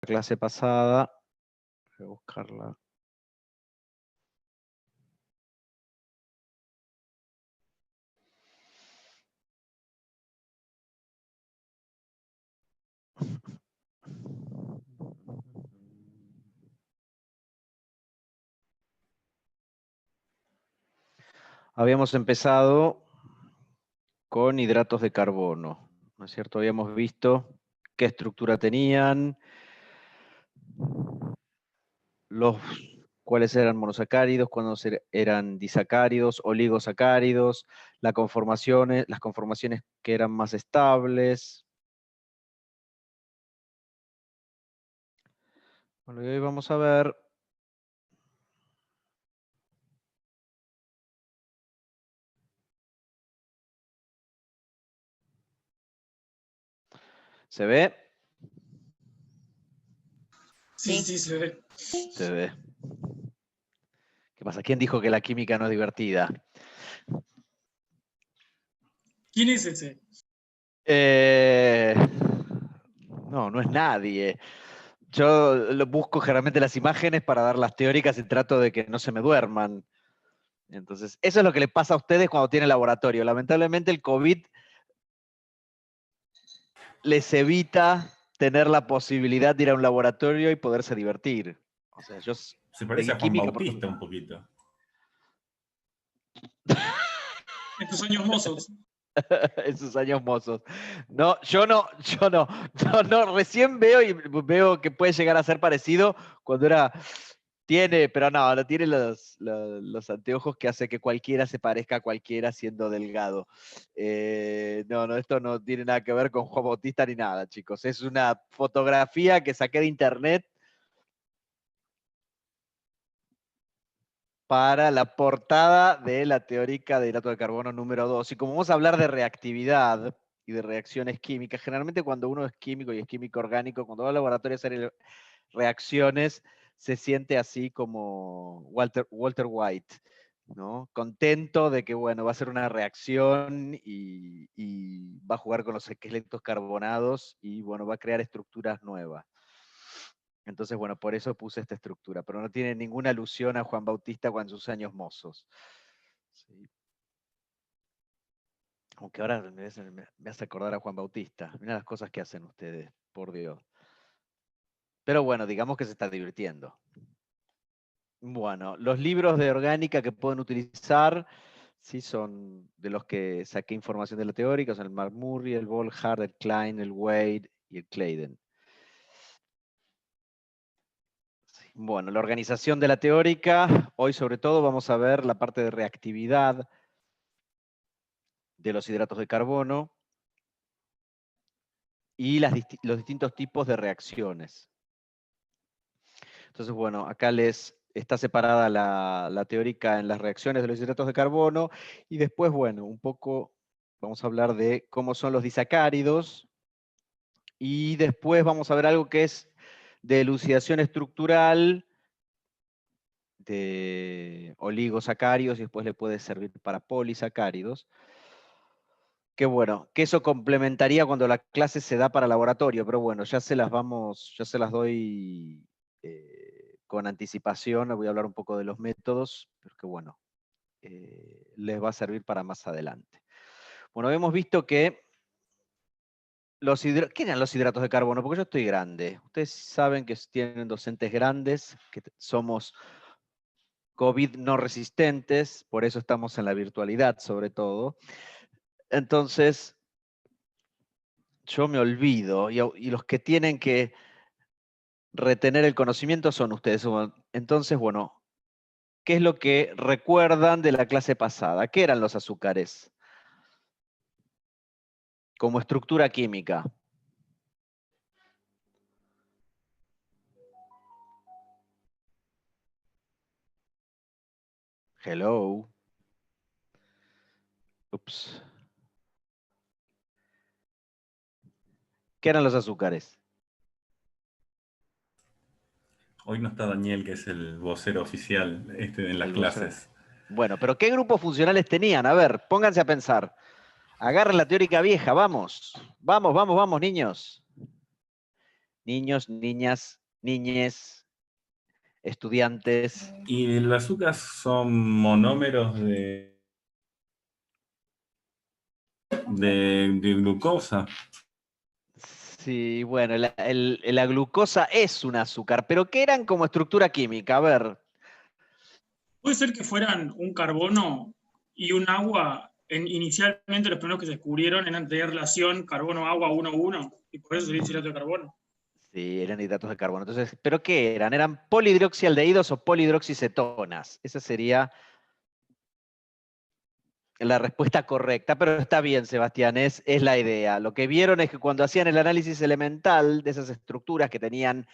Clase pasada. Voy a buscarla. Habíamos empezado con hidratos de carbono, ¿no es cierto? Habíamos visto qué estructura tenían, cuáles eran monosacáridos, cuáles eran disacáridos, oligosacáridos, las conformaciones que eran más estables. Bueno, y hoy vamos a ver ¿se ve? Sí, sí, se ve. Se ve. ¿Qué pasa? ¿Quién dijo que la química no es divertida? ¿Quién es ese? No, no es nadie. Yo busco generalmente las imágenes para dar las teóricas y trato de que no se me duerman. Entonces, eso es lo que les pasa a ustedes cuando tienen laboratorio. Lamentablemente el COVID les evita tener la posibilidad de ir a un laboratorio y poderse divertir. O sea, yo Se parece seguí a Juan química Bautista un poquito. En tus años mozos. en sus años mozos. No, yo no, recién veo que puede llegar a ser parecido cuando pero no tiene los anteojos que hace que cualquiera se parezca a cualquiera siendo delgado. No, esto no tiene nada que ver con Juan Bautista ni nada, chicos. Es una fotografía que saqué de internet para la portada de la teórica de hidrato de carbono número 2. Y como vamos a hablar de reactividad y de reacciones químicas, generalmente cuando uno es químico y es químico orgánico, cuando va al laboratorio a hacer reacciones, se siente así como Walter White, ¿no? Contento de que, bueno, va a ser una reacción y va a jugar con los esqueletos carbonados y, bueno, va a crear estructuras nuevas. Entonces, bueno, por eso puse esta estructura, pero no tiene ninguna alusión a Juan Bautista con sus años mozos. Sí. Aunque ahora me hace acordar a Juan Bautista. Mira las cosas que hacen ustedes, por Dios. Pero bueno, digamos que se está divirtiendo. Bueno, los libros de orgánica que pueden utilizar, sí, son de los que saqué información de la teórica, son el McMurray, el Volhard, el Klein, el Wade y el Claydon. Bueno, la organización de la teórica, hoy sobre todo vamos a ver la parte de reactividad de los hidratos de carbono y los distintos tipos de reacciones. Entonces, bueno, acá está separada la teórica en las reacciones de los hidratos de carbono y después, bueno, un poco vamos a hablar de cómo son los disacáridos y después vamos a ver algo que es de elucidación estructural de oligosacáridos y después le puede servir para polisacáridos. Que bueno, que eso complementaría cuando la clase se da para laboratorio, pero bueno, ya se las doy con anticipación, voy a hablar un poco de los métodos, pero que bueno, les va a servir para más adelante. Bueno, hemos visto que ¿qué eran los hidratos de carbono? Porque yo estoy grande. Ustedes saben que tienen docentes grandes, que somos COVID no resistentes, por eso estamos en la virtualidad sobre todo. Entonces, yo me olvido, y los que tienen que retener el conocimiento son ustedes. Entonces, bueno, ¿qué es lo que recuerdan de la clase pasada? ¿Qué eran los azúcares? Como estructura química. Hello. Ups. ¿Qué eran los azúcares? Hoy no está Daniel, que es el vocero oficial en las clases. Bueno, pero ¿qué grupos funcionales tenían? A ver, pónganse a pensar. Agarren la teórica vieja, vamos. Vamos, vamos, vamos, niños. Niños, niñas, niñes, estudiantes. ¿Y los azúcares son monómeros de glucosa? Sí, bueno, la glucosa es un azúcar, pero ¿qué eran como estructura química? A ver, Puede ser que fueran un carbono y un agua. Inicialmente los primeros que se descubrieron eran de relación carbono-agua 1,1 y por eso se dice hidrato de carbono. sí, eran hidratos de carbono. Entonces, ¿pero qué eran? ¿Eran polihidroxialdehídos o polihidroxicetonas? Esa sería la respuesta correcta, pero está bien, Sebastián, es la idea. Lo que vieron es que cuando hacían el análisis elemental de esas estructuras que tenían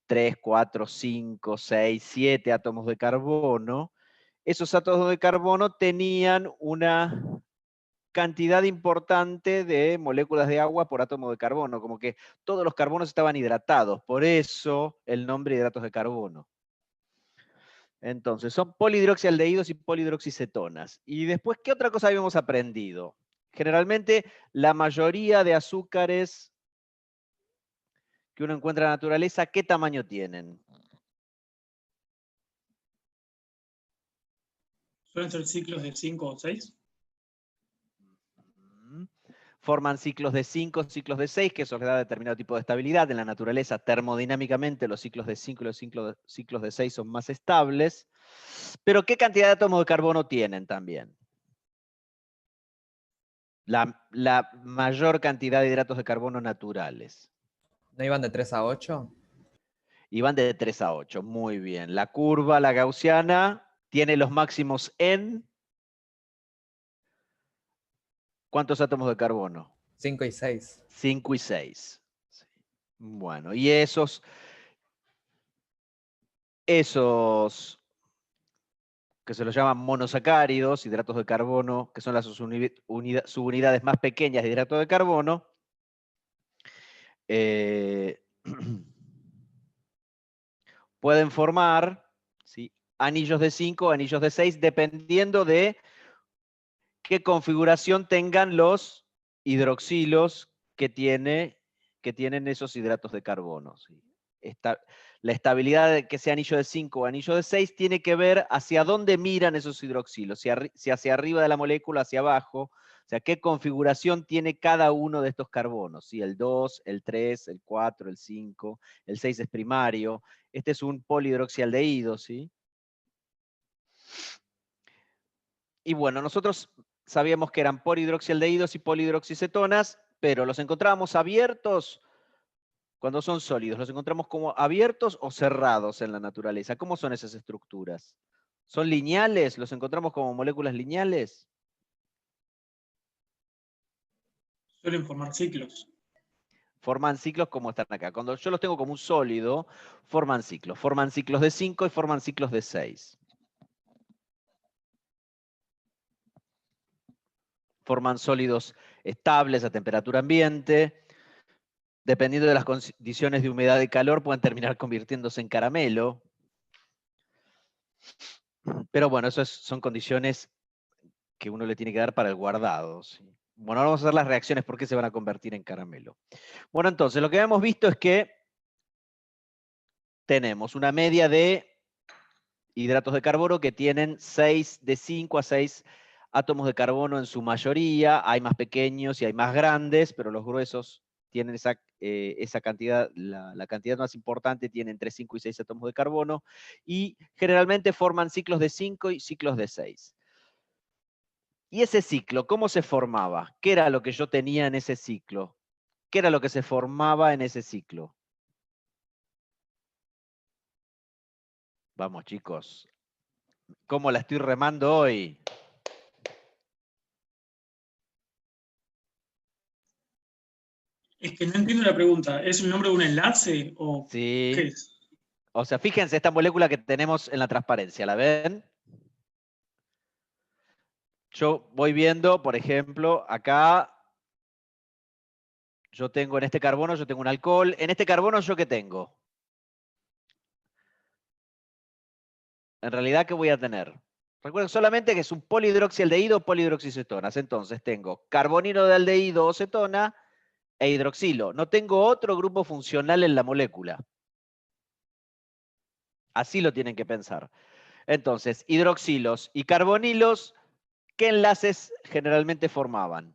3, 4, 5, 6, 7 átomos de carbono, esos átomos de carbono tenían una cantidad importante de moléculas de agua por átomo de carbono, como que todos los carbonos estaban hidratados, por eso el nombre hidratos de carbono. Entonces, son polihidroxialdehídos y polihidroxicetonas. Y después, ¿qué otra cosa habíamos aprendido? Generalmente, la mayoría de azúcares que uno encuentra en la naturaleza, ¿qué tamaño tienen? Suelen ser ciclos de 5 o 6. Forman ciclos de 5, ciclos de 6, que eso les da determinado tipo de estabilidad. En la naturaleza, termodinámicamente, los ciclos de 5 y los ciclos de 6 son más estables. Pero ¿qué cantidad de átomos de carbono tienen también? La mayor cantidad de hidratos de carbono naturales. ¿No iban de 3 a 8? Y van de 3 a 8. Muy bien. La curva, la gaussiana, tiene los máximos en... ¿Cuántos átomos de carbono? 5 y 6. 5 y 6. Sí. Bueno, y esos que se los llaman monosacáridos, hidratos de carbono, que son las subunidades más pequeñas de hidrato de carbono, pueden formar, ¿sí?, anillos de 5, anillos de 6, dependiendo de qué configuración tengan los hidroxilos que tienen esos hidratos de carbono. ¿Sí? La estabilidad de que sea anillo de 5 o anillo de 6 tiene que ver hacia dónde miran esos hidroxilos, si hacia arriba de la molécula, hacia abajo, o sea, qué configuración tiene cada uno de estos carbonos, ¿sí? El 2, el 3, el 4, el 5, el 6 es primario, este es un polihidroxialdehído, ¿sí? Y bueno, nosotros sabíamos que eran polihidroxialdehídos y polihidroxicetonas, pero los encontramos abiertos cuando son sólidos. ¿Los encontramos como abiertos o cerrados en la naturaleza? ¿Cómo son esas estructuras? ¿Son lineales? ¿Los encontramos como moléculas lineales? Suelen formar ciclos. Forman ciclos como están acá. Cuando yo los tengo como un sólido, forman ciclos. Forman ciclos de 5 y forman ciclos de 6. Forman sólidos estables a temperatura ambiente. Dependiendo de las condiciones de humedad y calor, pueden terminar convirtiéndose en caramelo. Pero bueno, esas son condiciones que uno le tiene que dar para el guardado. ¿Sí? Bueno, ahora vamos a hacer las reacciones por qué se van a convertir en caramelo. Bueno, entonces, lo que hemos visto es que tenemos una media de hidratos de carbono que tienen de 5 a 6 átomos de carbono en su mayoría. Hay más pequeños y hay más grandes, pero los gruesos tienen esa cantidad, la cantidad más importante tiene entre 5 y 6 átomos de carbono, y generalmente forman ciclos de 5 y ciclos de 6. ¿Y ese ciclo, cómo se formaba? ¿Qué era lo que yo tenía en ese ciclo? ¿Qué era lo que se formaba en ese ciclo? Vamos, chicos. ¿Cómo la estoy remando hoy? Es que no entiendo la pregunta. ¿Es el nombre de un enlace o qué Sí. es? O sea, fíjense esta molécula que tenemos en la transparencia, ¿la ven? Yo voy viendo, por ejemplo, acá yo tengo en este carbono, yo tengo un alcohol. En este carbono, ¿yo qué tengo? En realidad, ¿qué voy a tener? Recuerden solamente que es un polihidroxialdehído o polihidroxicetonas. Entonces tengo carbonilo de aldehído o cetona e hidroxilo. No tengo otro grupo funcional en la molécula. Así lo tienen que pensar. Entonces, hidroxilos y carbonilos, ¿qué enlaces generalmente formaban?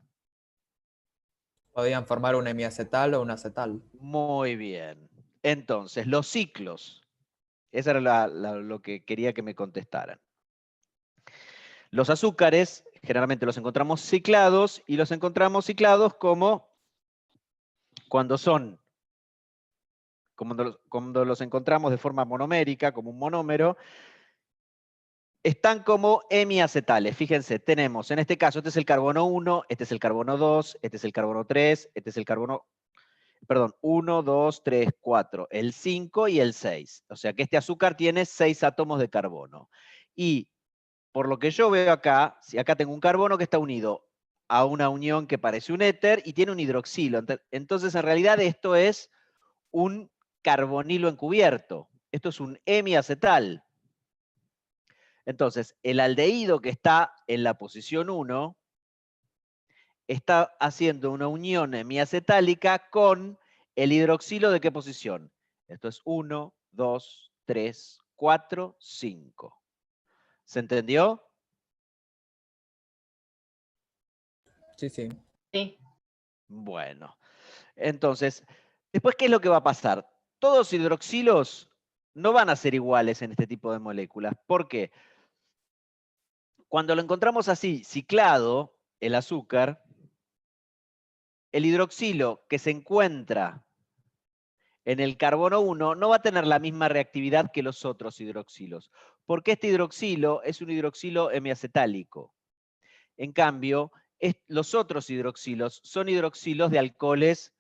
Podían formar un hemiacetal o un acetal. Muy bien. Entonces, los ciclos. Eso era lo que quería que me contestaran. Los azúcares generalmente los encontramos ciclados y los encontramos ciclados como cuando cuando los encontramos de forma monomérica, como un monómero, están como hemiacetales. Fíjense, tenemos en este caso, este es el carbono 1, este es el carbono 2, este es el carbono 3, este es el carbono, perdón, 1, 2, 3, 4, el 5 y el 6. O sea que este azúcar tiene 6 átomos de carbono. Y por lo que yo veo acá, si acá tengo un carbono que está unido a una unión que parece un éter y tiene un hidroxilo. Entonces, en realidad, esto es un carbonilo encubierto. Esto es un hemiacetal. Entonces, el aldehído que está en la posición 1 está haciendo una unión hemiacetálica con el hidroxilo de qué posición. Esto es 1, 2, 3, 4, 5. ¿Se entendió? Sí, sí. Sí. Bueno, entonces, después, ¿qué es lo que va a pasar? Todos los hidroxilos no van a ser iguales en este tipo de moléculas. ¿Por qué? Cuando lo encontramos así, ciclado, el azúcar, el hidroxilo que se encuentra en el carbono 1 no va a tener la misma reactividad que los otros hidroxilos, porque este hidroxilo es un hidroxilo hemiacetálico. En cambio, los otros hidroxilos son hidroxilos de alcoholes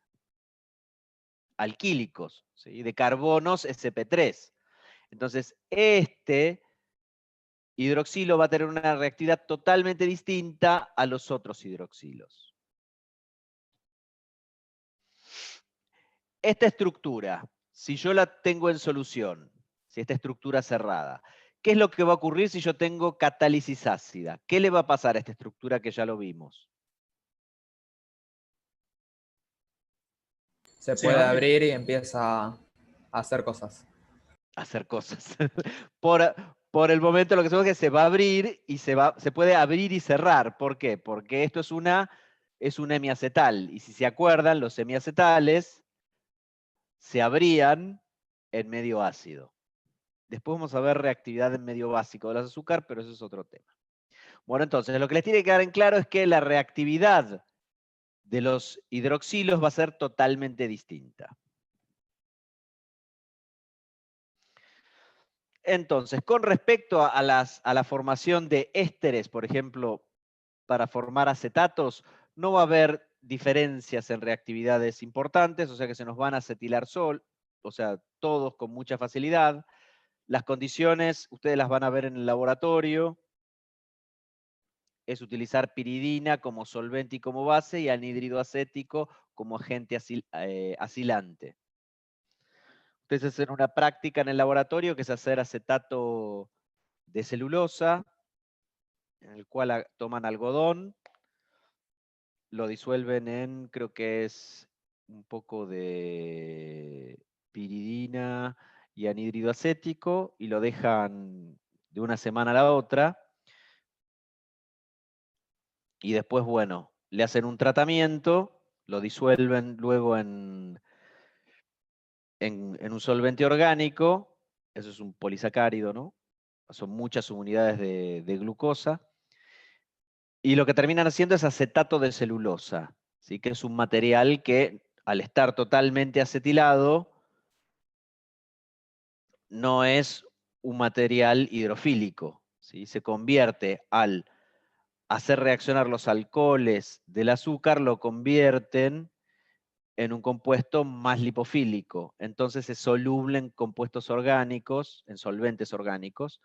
alquílicos, ¿sí? De carbonos sp3. Entonces, este hidroxilo va a tener una reactividad totalmente distinta a los otros hidroxilos. Esta estructura, si yo la tengo en solución, si esta estructura cerrada, ¿qué es lo que va a ocurrir si yo tengo catálisis ácida? ¿Qué le va a pasar a esta estructura que ya lo vimos? Se Se puede abre. abrir y empieza a hacer cosas. Hacer cosas. Por el momento lo que sabemos es que se va a abrir y se puede abrir y cerrar. ¿Por qué? Porque esto es un hemiacetal. Y si se acuerdan, los hemiacetales se abrían en medio ácido. Después vamos a ver reactividad en medio básico del azúcar, pero eso es otro tema. Bueno, entonces, lo que les tiene que quedar en claro es que la reactividad de los hidroxilos va a ser totalmente distinta. Entonces, con respecto a la formación de ésteres, por ejemplo, para formar acetatos, no va a haber diferencias en reactividades importantes, o sea que se nos van a acetilar o sea, todos con mucha facilidad. Las condiciones, ustedes las van a ver en el laboratorio, es utilizar piridina como solvente y como base y anhídrido acético como agente asilante. Ustedes hacen una práctica en el laboratorio que es hacer acetato de celulosa, en el cual toman algodón, lo disuelven en, creo que es un poco de piridina y anhídrido acético, y lo dejan de una semana a la otra, y después, bueno, le hacen un tratamiento, lo disuelven luego en un solvente orgánico, eso es un polisacárido, ¿no? Son muchas unidades de glucosa, y lo que terminan haciendo es acetato de celulosa, ¿sí? Que es un material que, al estar totalmente acetilado, no es un material hidrofílico, ¿sí? Se convierte, al hacer reaccionar los alcoholes del azúcar, lo convierten en un compuesto más lipofílico. Entonces es soluble en compuestos orgánicos, en solventes orgánicos,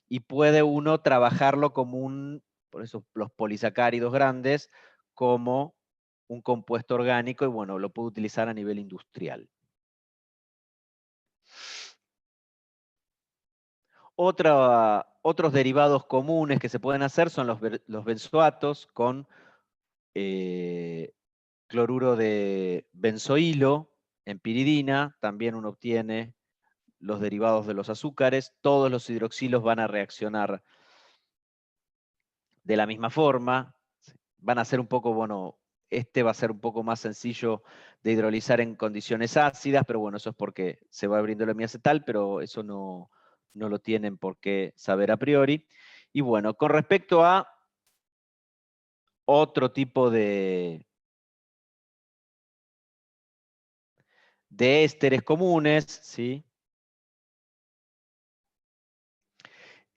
y puede uno trabajarlo como por eso los polisacáridos grandes, como un compuesto orgánico, y bueno, lo puede utilizar a nivel industrial. Otros derivados comunes que se pueden hacer son los benzoatos con cloruro de benzoilo en piridina, también uno obtiene los derivados de los azúcares. Todos los hidroxilos van a reaccionar de la misma forma. Van a ser un poco, bueno, este va a ser un poco más sencillo de hidrolizar en condiciones ácidas, pero bueno, eso es porque se va abriendo el hemiacetal, pero eso no lo tienen por qué saber a priori. Y bueno, con respecto a otro tipo de ésteres comunes, ¿sí?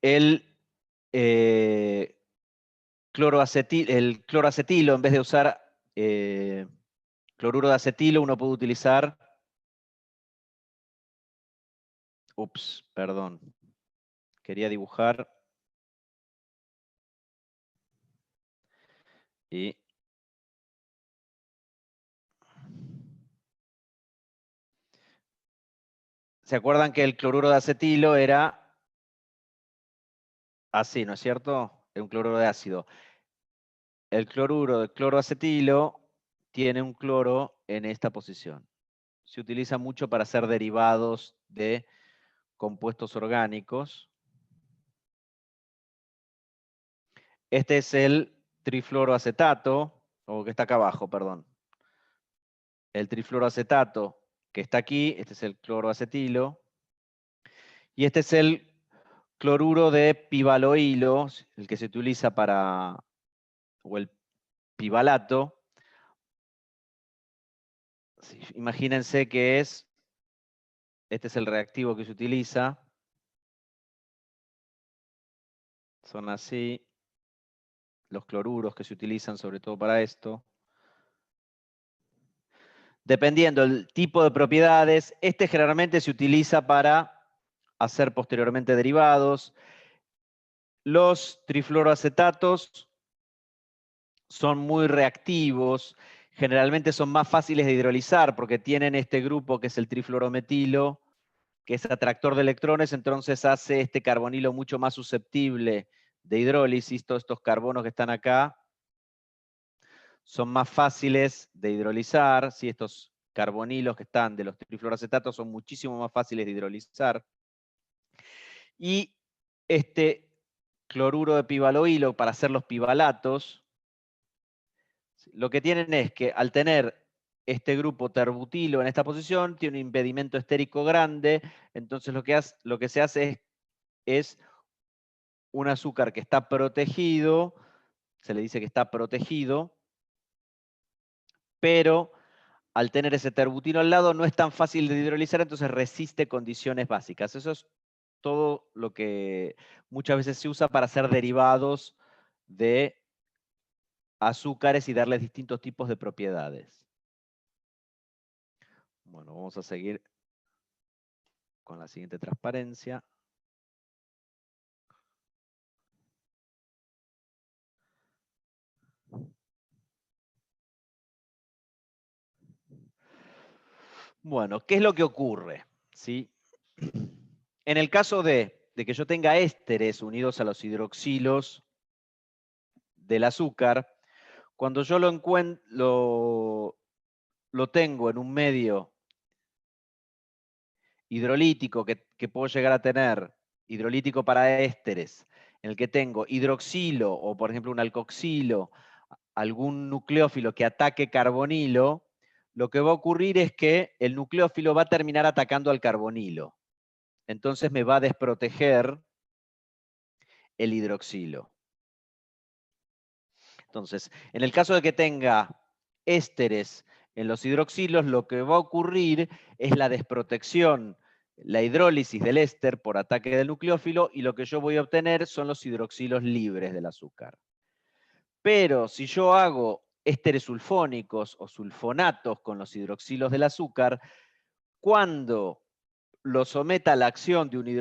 El cloroacetilo, en vez de usar cloruro de acetilo, uno puede utilizar, perdón, quería dibujar y ¿se acuerdan que el cloruro de acetilo era así, ¿no es cierto? Es un cloruro de ácido. El cloruro de cloroacetilo tiene un cloro en esta posición. Se utiliza mucho para hacer derivados de compuestos orgánicos. Este es el trifluoroacetato, o que está acá abajo, perdón. El trifluoroacetato que está aquí, este es el cloroacetilo. Y este es el cloruro de pivaloilo, el que se utiliza para, o el pivalato. Sí, imagínense que este es el reactivo que se utiliza. Son así los cloruros que se utilizan sobre todo para esto. Dependiendo del tipo de propiedades, este generalmente se utiliza para hacer posteriormente derivados. Los trifluoroacetatos son muy reactivos, generalmente son más fáciles de hidrolizar porque tienen este grupo que es el trifluorometilo, que es atractor de electrones, entonces hace este carbonilo mucho más susceptible de hidrólisis. Todos estos carbonos que están acá son más fáciles de hidrolizar, ¿sí? Estos carbonilos que están de los trifluoroacetatos son muchísimo más fáciles de hidrolizar. Y este cloruro de pivaloilo para hacer los pivalatos, lo que tienen es que al tener este grupo terbutilo en esta posición, tiene un impedimento estérico grande, entonces lo que se hace es un azúcar que está protegido, se le dice que está protegido, pero al tener ese terbutilo al lado no es tan fácil de hidrolizar, entonces resiste condiciones básicas. Eso es todo lo que muchas veces se usa para hacer derivados de azúcares y darles distintos tipos de propiedades. Bueno, vamos a seguir con la siguiente transparencia. Bueno, ¿qué es lo que ocurre? ¿Sí? En el caso de que yo tenga ésteres unidos a los hidroxilos del azúcar, cuando yo lo tengo en un medio hidrolítico que puedo llegar a tener, hidrolítico para ésteres, en el que tengo hidroxilo o por ejemplo un alcoxilo, algún nucleófilo que ataque carbonilo, lo que va a ocurrir es que el nucleófilo va a terminar atacando al carbonilo. Entonces me va a desproteger el hidroxilo. Entonces, en el caso de que tenga ésteres en los hidroxilos, lo que va a ocurrir es la desprotección, la hidrólisis del éster por ataque del nucleófilo, y lo que yo voy a obtener son los hidroxilos libres del azúcar. Pero si yo hago ésteres sulfónicos o sulfonatos con los hidroxilos del azúcar, cuando lo someta a la acción de un de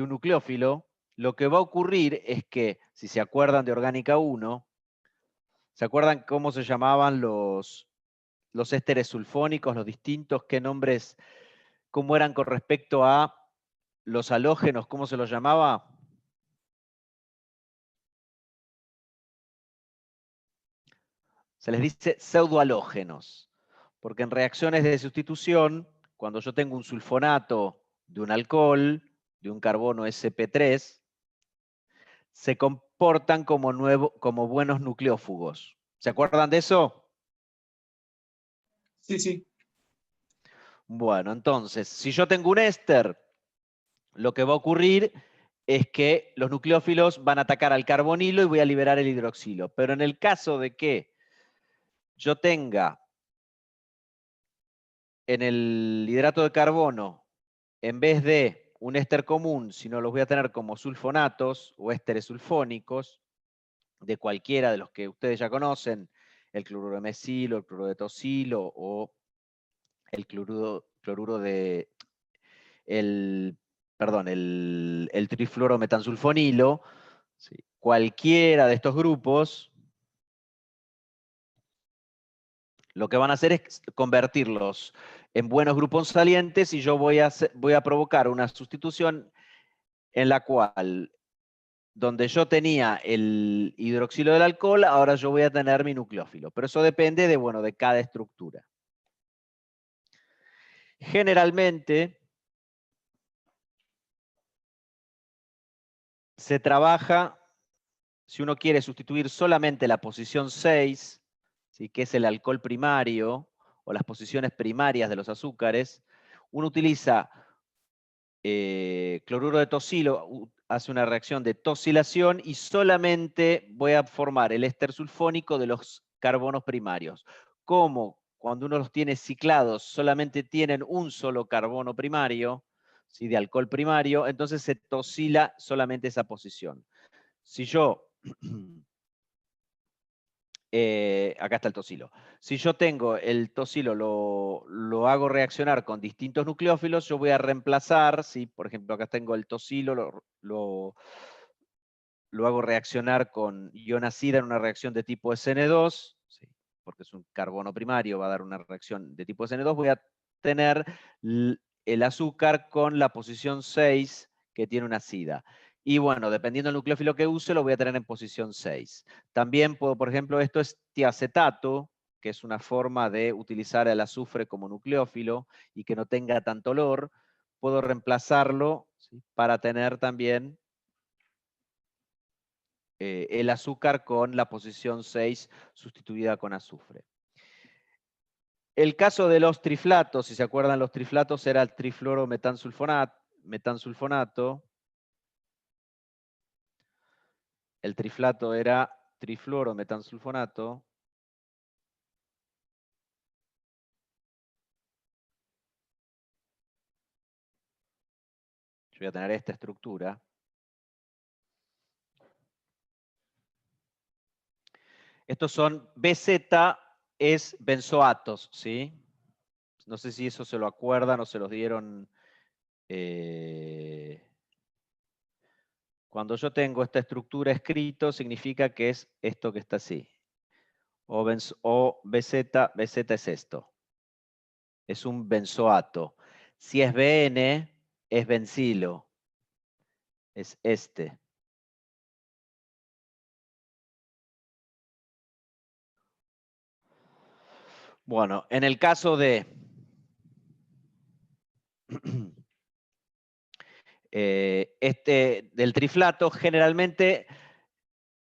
un nucleófilo, lo que va a ocurrir es que, si se acuerdan de Orgánica 1, ¿se acuerdan cómo se llamaban los ésteres sulfónicos, los distintos, qué nombres, cómo eran con respecto a los halógenos, cómo se los llamaba? Se les dice pseudohalógenos, porque en reacciones de sustitución, cuando yo tengo un sulfonato de un alcohol, de un carbono sp3, se comportan como buenos nucleófugos. ¿Se acuerdan de eso? Sí, sí. Bueno, entonces, si yo tengo un éster, lo que va a ocurrir es que los nucleófilos van a atacar al carbonilo y voy a liberar el hidroxilo. Pero en el caso de que yo tenga en el hidrato de carbono, en vez de un éster común, sino los voy a tener como sulfonatos o ésteres sulfónicos, de cualquiera de los que ustedes ya conocen, el cloruro de mesilo, el cloruro de tosilo o el cloruro de, el trifluorometansulfonilo, ¿sí? Cualquiera de estos grupos, lo que van a hacer es convertirlos en buenos grupos salientes y yo voy a provocar una sustitución en la cual, donde yo tenía el hidroxilo del alcohol, ahora yo voy a tener mi nucleófilo. Pero eso depende de, bueno, de cada estructura. Generalmente se trabaja, si uno quiere sustituir solamente la posición 6, ¿sí?, que es el alcohol primario, o las posiciones primarias de los azúcares, uno utiliza cloruro de tosilo, hace una reacción de tosilación y solamente voy a formar el éster sulfónico de los carbonos primarios. Como cuando uno los tiene ciclados solamente tienen un solo carbono primario, ¿sí?, de alcohol primario, entonces se tosila solamente esa posición. Si yo, acá está el tosilo. Si yo tengo el tosilo, lo hago reaccionar con distintos nucleófilos, yo voy a reemplazar, ¿sí? Por ejemplo, acá tengo el tosilo, lo hago reaccionar con ionacida en una reacción de tipo SN2, ¿sí?, porque es un carbono primario, va a dar una reacción de tipo SN2, voy a tener el azúcar con la posición 6 que tiene una acida. Y bueno, dependiendo del nucleófilo que use, lo voy a tener en posición 6. También puedo, por ejemplo, esto es tiacetato, que es una forma de utilizar el azufre como nucleófilo y que no tenga tanto olor. Puedo reemplazarlo, ¿sí?, para tener también el azúcar con la posición 6 sustituida con azufre. El caso de los triflatos, si se acuerdan, los triflatos era el trifluorometansulfonato. El triflato era trifluorometansulfonato. Yo voy a tener esta estructura. Estos son BZ, es benzoatos, ¿sí? No sé si eso se lo acuerdan o se los dieron. Cuando yo tengo esta estructura escrito, significa que es esto que está así. O BZ, BZ es esto. Es un benzoato. Si es BN, es bencilo. Es este. Bueno, en el caso de del triflato, generalmente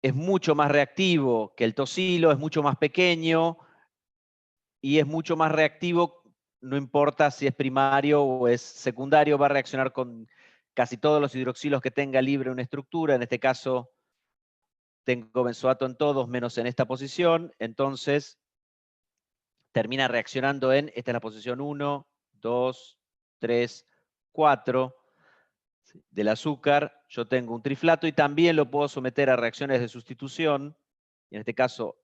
es mucho más reactivo que el tosilo, es mucho más pequeño y es mucho más reactivo, no importa si es primario o es secundario, va a reaccionar con casi todos los hidroxilos que tenga libre una estructura. En este caso, tengo benzoato en todos, menos en esta posición. Entonces, termina reaccionando esta es la posición 1, 2, 3, 4 del azúcar. Yo tengo un triflato y también lo puedo someter a reacciones de sustitución. Y en este caso,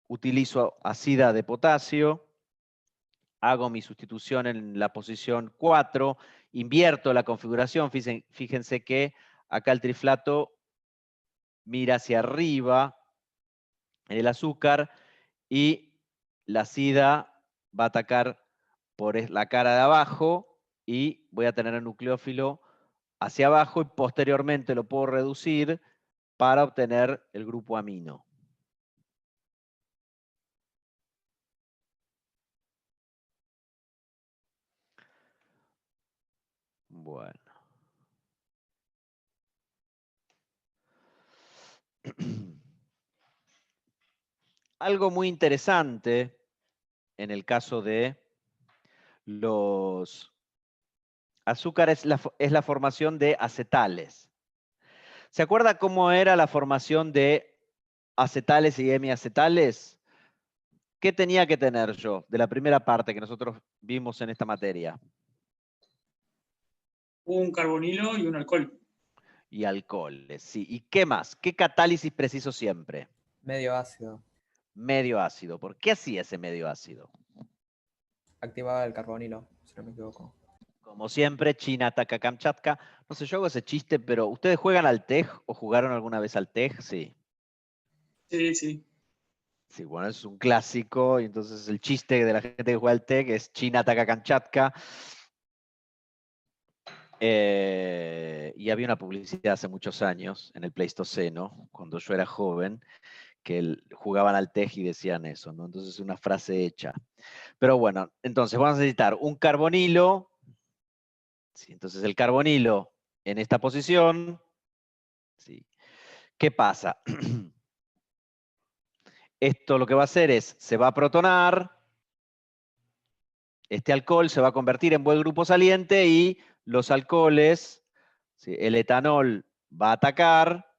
utilizo acida de potasio. Hago mi sustitución en la posición 4. Invierto la configuración. Fíjense que acá el triflato mira hacia arriba en el azúcar y la acida va a atacar por la cara de abajo y voy a tener el nucleófilo hacia abajo y posteriormente lo puedo reducir para obtener el grupo amino. Bueno. Algo muy interesante en el caso de los azúcares es la formación de acetales. ¿Se acuerda cómo era la formación de acetales y hemiacetales? ¿Qué tenía que tener yo de la primera parte que nosotros vimos en esta materia? Un carbonilo y un alcohol. Y alcoholes, sí. ¿Y qué más? ¿Qué catálisis preciso siempre? Medio ácido. Medio ácido. ¿Por qué hacía ese medio ácido? Activaba el carbonilo, si no me equivoco. Como siempre, China ataca Kamchatka. No sé, yo hago ese chiste, pero ¿ustedes juegan al TEG o jugaron alguna vez al TEG? Sí. Sí, sí. Sí, bueno, es un clásico, y entonces el chiste de la gente que juega al TEG es China ataca Kamchatka. Y había una publicidad hace muchos años, en el Pleistoceno, cuando yo era joven, que jugaban al TEG y decían eso, ¿no? Entonces es una frase hecha. Pero bueno, entonces vamos a necesitar un carbonilo. Sí, entonces el carbonilo en esta posición. Sí. ¿Qué pasa? Esto lo que va a hacer es, se va a protonar, este alcohol se va a convertir en buen grupo saliente y los alcoholes, ¿sí? El etanol va a atacar,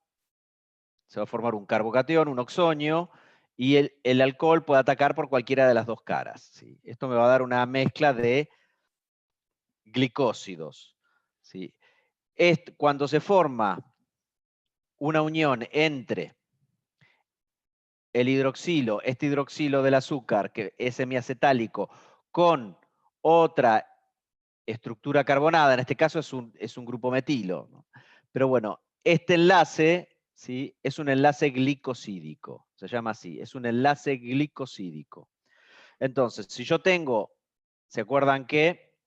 se va a formar un carbocatión, un oxonio, y el alcohol puede atacar por cualquiera de las dos caras. ¿Sí? Esto me va a dar una mezcla de glicósidos. ¿Sí? Cuando se forma una unión entre el hidroxilo, este hidroxilo del azúcar, que es semiacetálico, con otra estructura carbonada, en este caso es un grupo metilo, ¿no? Pero bueno, este enlace, ¿sí? Es un enlace glicosídico, se llama así, es un enlace glicosídico. Entonces, si yo tengo, ¿se acuerdan que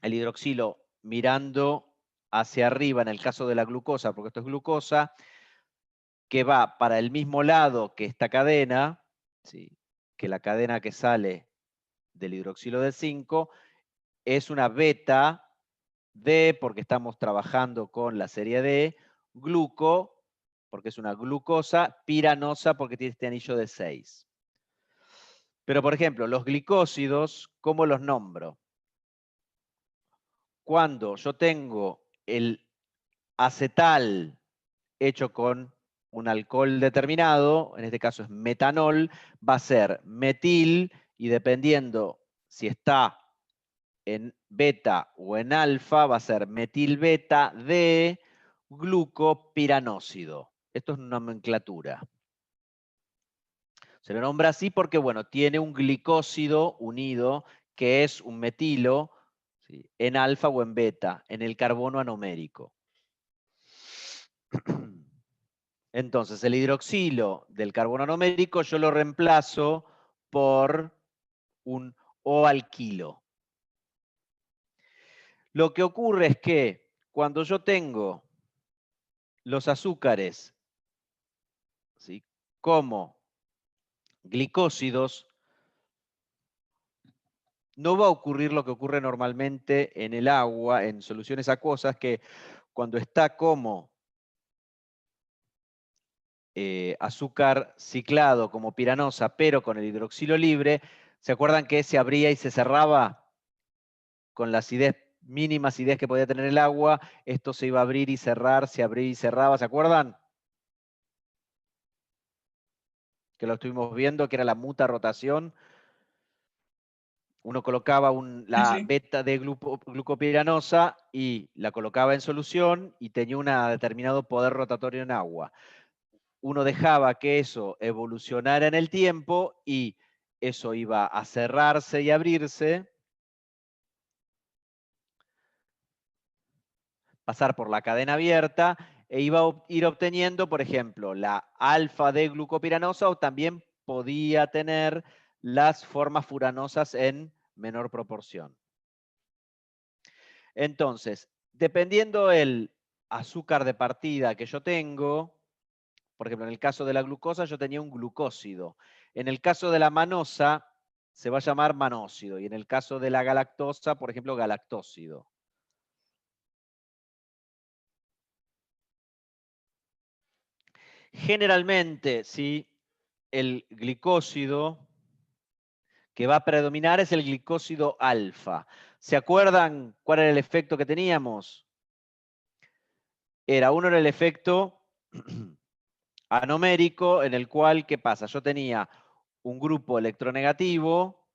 el hidroxilo mirando hacia arriba en el caso de la glucosa, porque esto es glucosa, que va para el mismo lado que esta cadena, ¿sí? Que la cadena que sale del hidroxilo de 5, es una beta D, porque estamos trabajando con la serie D, gluco, porque es una glucosa, piranosa, porque tiene este anillo de 6. Pero, por ejemplo, los glicósidos, ¿cómo los nombro? Cuando yo tengo el acetal hecho con un alcohol determinado, en este caso es metanol, va a ser metil, y dependiendo si está en beta o en alfa, va a ser metil beta de glucopiranósido. Esto es una nomenclatura. Se lo nombra así porque, bueno, tiene un glicósido unido que es un metilo, ¿sí? En alfa o en beta, en el carbono anomérico. Entonces, el hidroxilo del carbono anomérico yo lo reemplazo por un O-alquilo. Lo que ocurre es que cuando yo tengo los azúcares, ¿sí? Como glicósidos, no va a ocurrir lo que ocurre normalmente en el agua, en soluciones acuosas, que cuando está como azúcar ciclado, como piranosa, pero con el hidroxilo libre, ¿se acuerdan que se abría y se cerraba con la acidez, mínima acidez que podía tener el agua? Esto se iba a abrir y cerrar, se abría y cerraba, ¿se acuerdan? Que lo estuvimos viendo, que era la muta rotación. Uno colocaba Sí, la sí. beta de glucopiranosa y la colocaba en solución y tenía un determinado poder rotatorio en agua. Uno dejaba que eso evolucionara en el tiempo y eso iba a cerrarse y abrirse, pasar por la cadena abierta, e iba a ir obteniendo, por ejemplo, la alfa de glucopiranosa, o también podía tener las formas furanosas en menor proporción. Entonces, dependiendo el azúcar de partida que yo tengo, por ejemplo, en el caso de la glucosa yo tenía un glucósido. En el caso de la manosa se va a llamar manósido, y en el caso de la galactosa, por ejemplo, galactósido. Generalmente, ¿sí? El glicósido que va a predominar es el glicósido alfa. ¿Se acuerdan cuál era el efecto que teníamos? Uno era el efecto anomérico, en el cual, ¿qué pasa? Yo tenía un grupo electronegativo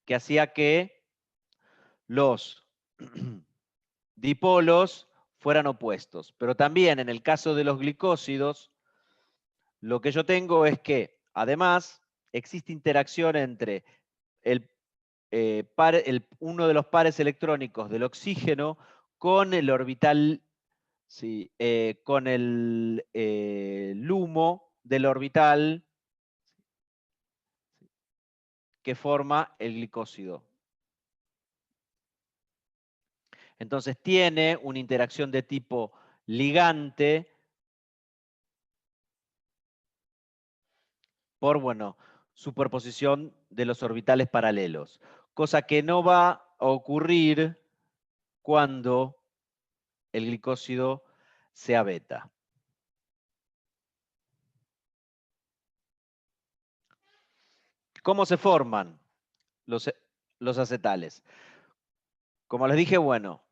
que hacía que los dipolos fueran opuestos. Pero también en el caso de los glicósidos, lo que yo tengo es que, además, existe interacción entre uno de los pares electrónicos del oxígeno con el orbital, sí, con el LUMO del orbital que forma el glicósido. Entonces tiene una interacción de tipo ligante por, bueno, superposición de los orbitales paralelos, cosa que no va a ocurrir cuando el glicósido sea beta. ¿Cómo se forman los acetales? Como les dije, bueno,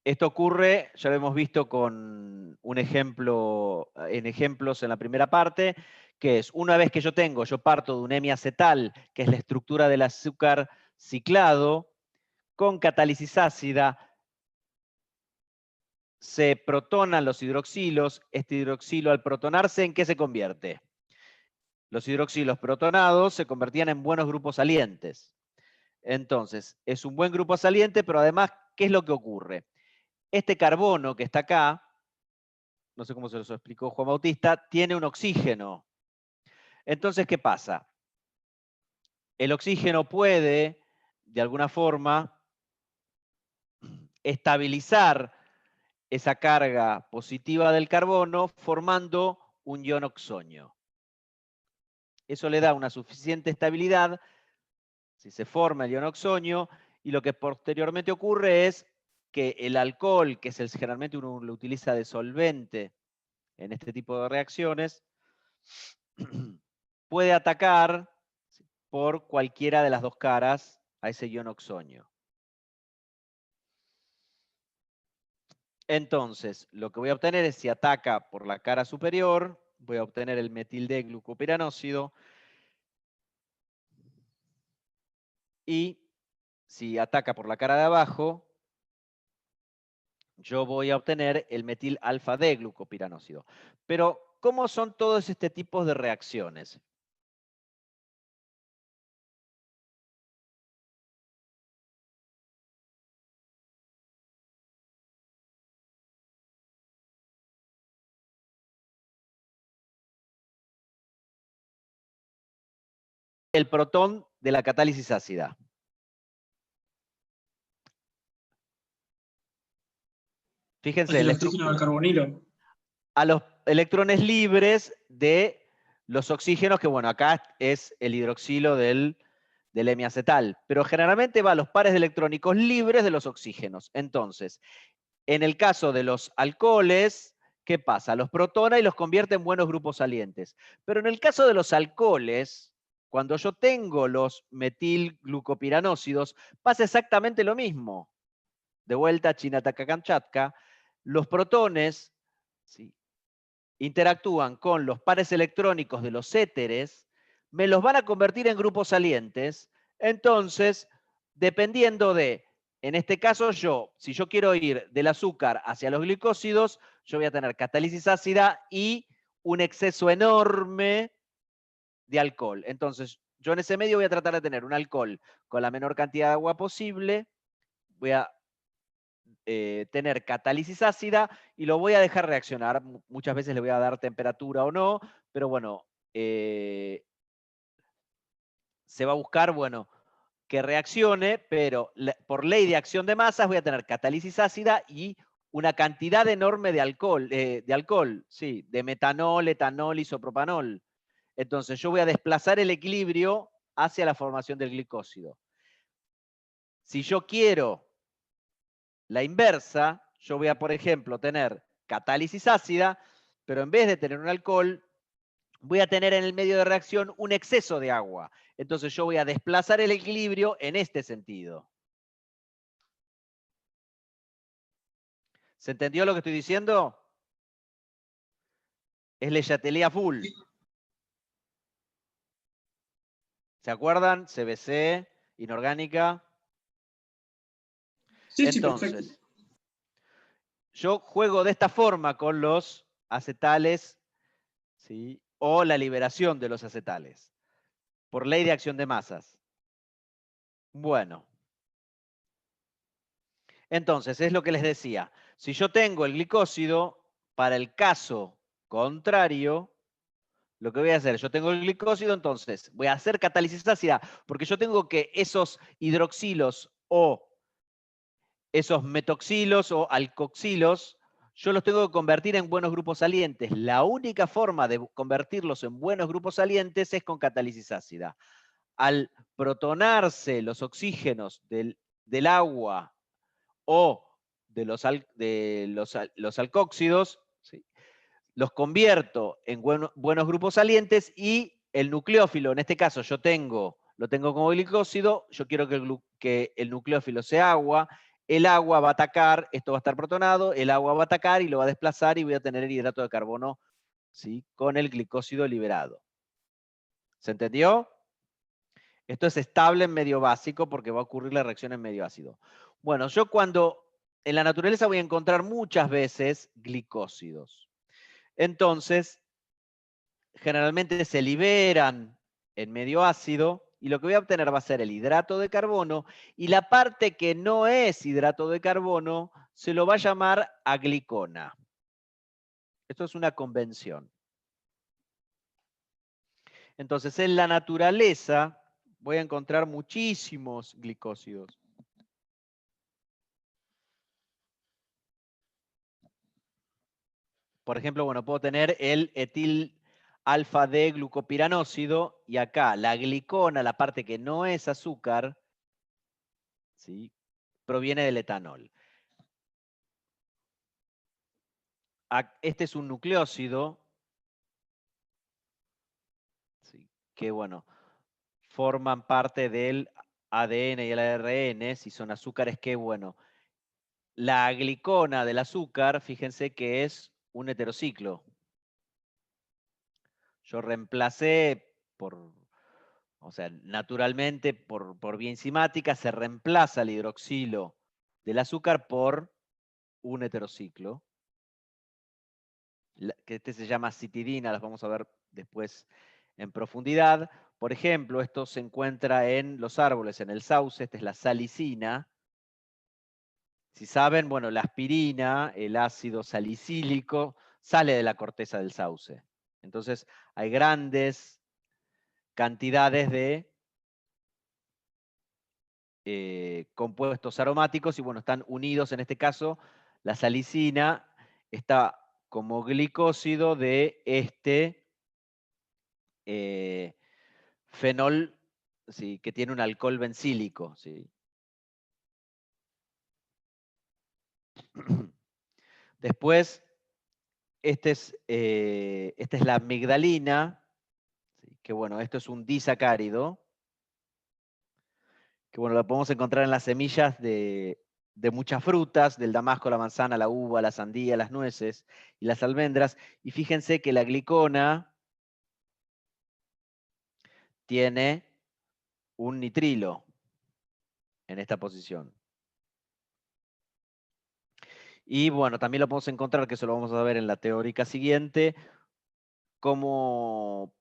esto ocurre, ya lo hemos visto con un ejemplo, en ejemplos en la primera parte, que es una vez que yo parto de un hemiacetal, que es la estructura del azúcar ciclado, con catálisis ácida, se protonan los hidroxilos. Este hidroxilo al protonarse, ¿en qué se convierte? Los hidroxilos protonados se convertían en buenos grupos salientes. Entonces, es un buen grupo saliente, pero además, ¿qué es lo que ocurre? Este carbono que está acá, no sé cómo se los explicó Juan Bautista, tiene un oxígeno. Entonces, ¿qué pasa? El oxígeno puede, de alguna forma, estabilizar esa carga positiva del carbono formando un ion oxonio. Eso le da una suficiente estabilidad si se forma el ion oxonio, y lo que posteriormente ocurre es que el alcohol, que es generalmente uno lo utiliza de solvente en este tipo de reacciones, puede atacar por cualquiera de las dos caras a ese ion oxonio. Entonces, lo que voy a obtener es, si ataca por la cara superior, voy a obtener el metil D-glucopiranósido, y si ataca por la cara de abajo, yo voy a obtener el metil alfa D-glucopiranósido. Pero, ¿cómo son todos este tipo de reacciones? El protón de la catálisis ácida. Fíjense, El oxígeno del carbonilo. a los electrones libres de los oxígenos, que bueno, acá es el hidroxilo del hemiacetal, pero generalmente va a los pares de electrónicos libres de los oxígenos. Entonces, en el caso de los alcoholes, ¿qué pasa? Los protona y los convierte en buenos grupos salientes. Pero en el caso de los alcoholes, cuando yo tengo los metilglucopiranósidos, pasa exactamente lo mismo. De vuelta, Chinataka-Kamchatka, los protones, ¿sí?, interactúan con los pares electrónicos de los éteres, me los van a convertir en grupos salientes. Entonces, dependiendo de, en este caso si yo quiero ir del azúcar hacia los glicósidos, yo voy a tener catálisis ácida y un exceso enorme de alcohol. Entonces, yo en ese medio voy a tratar de tener un alcohol con la menor cantidad de agua posible, voy a tener catálisis ácida y lo voy a dejar reaccionar. Muchas veces le voy a dar temperatura o no, pero bueno, se va a buscar, bueno, que reaccione, pero por ley de acción de masas voy a tener catálisis ácida y una cantidad enorme de alcohol, sí, de metanol, etanol, isopropanol. Entonces yo voy a desplazar el equilibrio hacia la formación del glicósido. Si yo quiero la inversa, yo voy a, por ejemplo, tener catálisis ácida, pero en vez de tener un alcohol, voy a tener en el medio de reacción un exceso de agua. Entonces yo voy a desplazar el equilibrio en este sentido. ¿Se entendió lo que estoy diciendo? Es Le Chatelier a full. ¿Se acuerdan? CBC, inorgánica. Sí, Entonces, perfecto. yo juego de esta forma con los acetales, ¿sí? O la liberación de los acetales, por ley de acción de masas. Bueno. Entonces, es lo que les decía. Si yo tengo el glicósido, para el caso contrario, lo que voy a hacer, yo tengo el glicósido, entonces voy a hacer catálisis ácida, porque yo tengo que esos hidroxilos o esos metoxilos o alcoxilos, yo los tengo que convertir en buenos grupos salientes. La única forma de convertirlos en buenos grupos salientes es con catálisis ácida. Al protonarse los oxígenos del agua o de los alcóxidos, ¿sí? Los convierto en buenos grupos salientes y el nucleófilo, en este caso lo tengo como glicósido, yo quiero que el nucleófilo sea agua, el agua va a atacar, esto va a estar protonado, el agua va a atacar y lo va a desplazar y voy a tener el hidrato de carbono, ¿sí? Con el glicósido liberado. ¿Se entendió? Esto es estable en medio básico porque va a ocurrir la reacción en medio ácido. Bueno, yo en la naturaleza voy a encontrar muchas veces glicósidos. Entonces, generalmente se liberan en medio ácido y lo que voy a obtener va a ser el hidrato de carbono y la parte que no es hidrato de carbono se lo va a llamar aglicona. Esto es una convención. Entonces, en la naturaleza voy a encontrar muchísimos glicósidos. Por ejemplo, bueno, puedo tener el etil alfa D glucopiranósido y acá la glicona, la parte que no es azúcar, ¿sí? Proviene del etanol. Este es un nucleósido, ¿sí? Que bueno, forman parte del ADN y el ARN, si son azúcares, que bueno. La glicona del azúcar, fíjense que es un heterociclo. Yo reemplacé o sea, naturalmente por vía enzimática se reemplaza el hidroxilo del azúcar por un heterociclo, que este se llama citidina, las vamos a ver después en profundidad. Por ejemplo, esto se encuentra en los árboles, en el sauce, esta es la salicina. Si saben, bueno, la aspirina, el ácido salicílico, sale de la corteza del sauce. Entonces, hay grandes cantidades de compuestos aromáticos y bueno, están unidos, en este caso, la salicina está como glicósido de este fenol, ¿sí? Que tiene un alcohol bencílico. ¿Sí? Después, esta es la amigdalina, ¿sí? Que bueno, esto es un disacárido, que bueno, lo podemos encontrar en las semillas de muchas frutas, del damasco, la manzana, la uva, la sandía, las nueces y las almendras. Y fíjense que la glicona tiene un nitrilo en esta posición. Y bueno, también lo podemos encontrar, que eso lo vamos a ver en la teórica siguiente, como